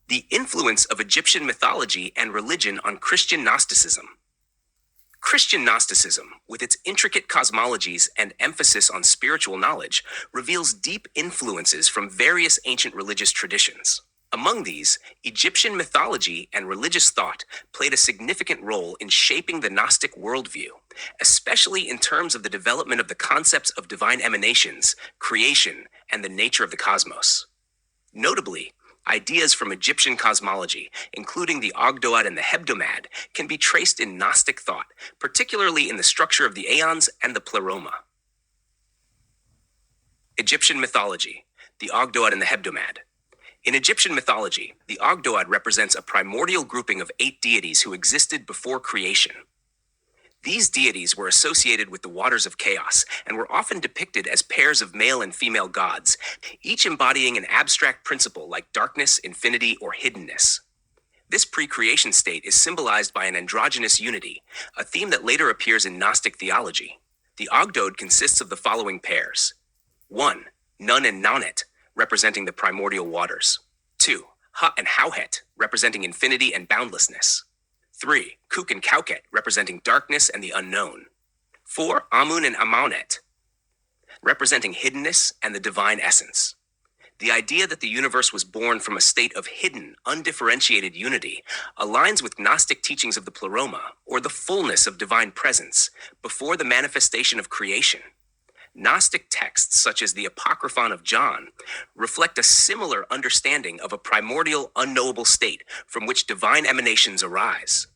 The influence of Egyptian mythology and religion on Christian Gnosticism. Christian Gnosticism, with its intricate cosmologies and emphasis on spiritual knowledge, reveals deep influences from various ancient religious traditions. Among these, Egyptian mythology and religious thought played a significant role in shaping the Gnostic worldview, especially in terms of the development of the concepts of divine emanations, creation, and the nature of the cosmos. Notably, ideas from Egyptian cosmology, including the Ogdoad and the Hebdomad, can be traced in Gnostic thought, particularly in the structure of the Aeons and the Pleroma. Egyptian mythology, the Ogdoad and the Hebdomad. In Egyptian mythology, the Ogdoad represents a primordial grouping of 8 deities who existed before creation. These deities were associated with the waters of chaos and were often depicted as pairs of male and female gods, each embodying an abstract principle like darkness, infinity, or hiddenness. This pre-creation state is symbolized by an androgynous unity, a theme that later appears in Gnostic theology. The Ogdoad consists of the following pairs. 1. Nun and Naunet, representing the primordial waters. 2. Ha and Hauhet, representing infinity and boundlessness. 3. Kuk and Kauket, representing darkness and the unknown. 4. Amun and Amunet, representing hiddenness and the divine essence. The idea that the universe was born from a state of hidden, undifferentiated unity aligns with Gnostic teachings of the Pleroma, or the fullness of divine presence, before the manifestation of creation. Gnostic texts, such as the Apocryphon of John, reflect a similar understanding of a primordial, unknowable state from which divine emanations arise.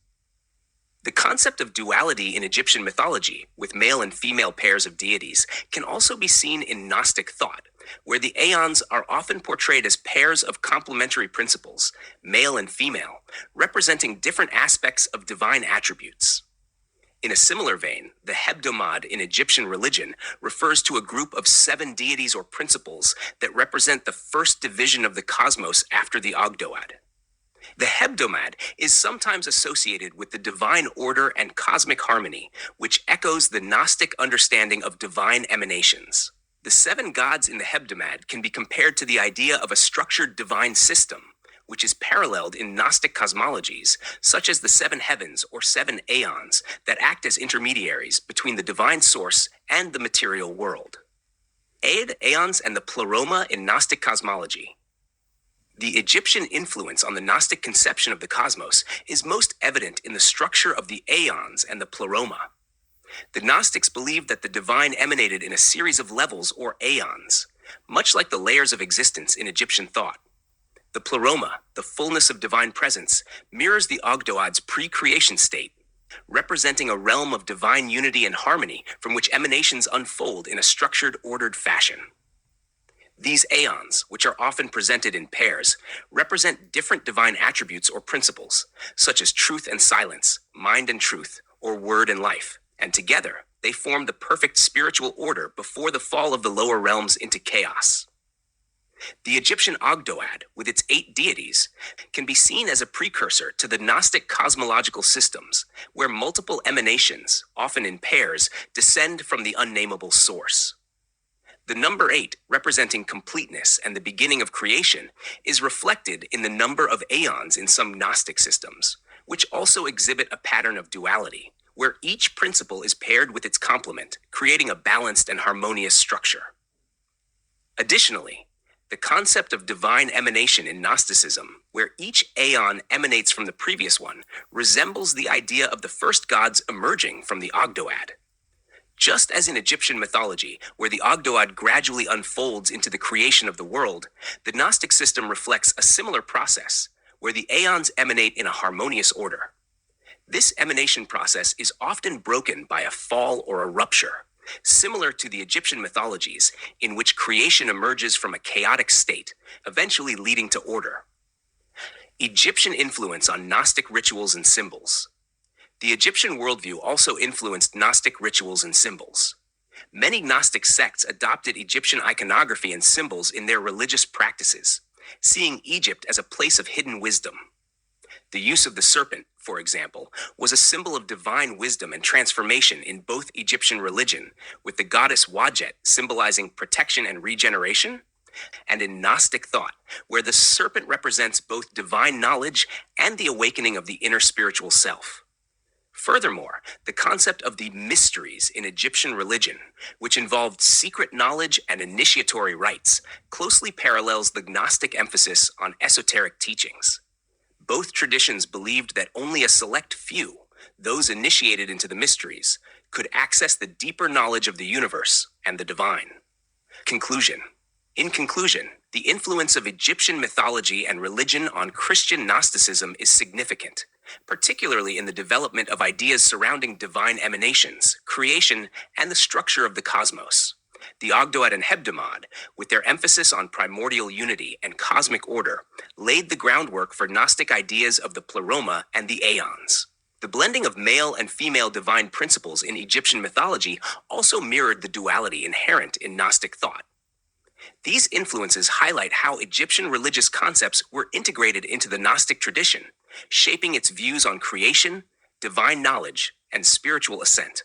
The concept of duality in Egyptian mythology, with male and female pairs of deities, can also be seen in Gnostic thought, where the Aeons are often portrayed as pairs of complementary principles, male and female, representing different aspects of divine attributes. In a similar vein, the Hebdomad in Egyptian religion refers to a group of 7 deities or principles that represent the first division of the cosmos after the Ogdoad. The Hebdomad is sometimes associated with the divine order and cosmic harmony, which echoes the Gnostic understanding of divine emanations. The 7 gods in the Hebdomad can be compared to the idea of a structured divine system, which is paralleled in Gnostic cosmologies, such as the 7 heavens or 7 Aeons that act as intermediaries between the divine source and the material world. Aeons and the Pleroma in Gnostic cosmology. The Egyptian influence on the Gnostic conception of the cosmos is most evident in the structure of the Aeons and the Pleroma. The Gnostics believed that the divine emanated in a series of levels or Aeons, much like the layers of existence in Egyptian thought. The Pleroma, the fullness of divine presence, mirrors the Ogdoad's pre-creation state, representing a realm of divine unity and harmony from which emanations unfold in a structured, ordered fashion. These Aeons, which are often presented in pairs, represent different divine attributes or principles, such as truth and silence, mind and truth, or word and life, and together they form the perfect spiritual order before the fall of the lower realms into chaos. The Egyptian Ogdoad, with its 8 deities, can be seen as a precursor to the Gnostic cosmological systems, where multiple emanations, often in pairs, descend from the unnamable source. The number 8, representing completeness and the beginning of creation, is reflected in the number of Aeons in some Gnostic systems, which also exhibit a pattern of duality, where each principle is paired with its complement, creating a balanced and harmonious structure. Additionally, the concept of divine emanation in Gnosticism, where each Aeon emanates from the previous one, resembles the idea of the first gods emerging from the Ogdoad. Just as in Egyptian mythology, where the Ogdoad gradually unfolds into the creation of the world, the Gnostic system reflects a similar process, where the Aeons emanate in a harmonious order. This emanation process is often broken by a fall or a rupture, similar to the Egyptian mythologies, in which creation emerges from a chaotic state, eventually leading to order. Egyptian influence on Gnostic rituals and symbols. The Egyptian worldview also influenced Gnostic rituals and symbols. Many Gnostic sects adopted Egyptian iconography and symbols in their religious practices, seeing Egypt as a place of hidden wisdom. The use of the serpent, for example, was a symbol of divine wisdom and transformation in both Egyptian religion, with the goddess Wadjet symbolizing protection and regeneration, and in Gnostic thought, where the serpent represents both divine knowledge and the awakening of the inner spiritual self. Furthermore, the concept of the mysteries in Egyptian religion, which involved secret knowledge and initiatory rites, closely parallels the Gnostic emphasis on esoteric teachings. Both traditions believed that only a select few, those initiated into the mysteries, could access the deeper knowledge of the universe and the divine. Conclusion. In conclusion, the influence of Egyptian mythology and religion on Christian Gnosticism is significant, particularly in the development of ideas surrounding divine emanations, creation, and the structure of the cosmos. The Ogdoad and Hebdomad, with their emphasis on primordial unity and cosmic order, laid the groundwork for Gnostic ideas of the Pleroma and the Aeons. The blending of male and female divine principles in Egyptian mythology also mirrored the duality inherent in Gnostic thought. These influences highlight how Egyptian religious concepts were integrated into the Gnostic tradition, shaping its views on creation, divine knowledge, and spiritual ascent.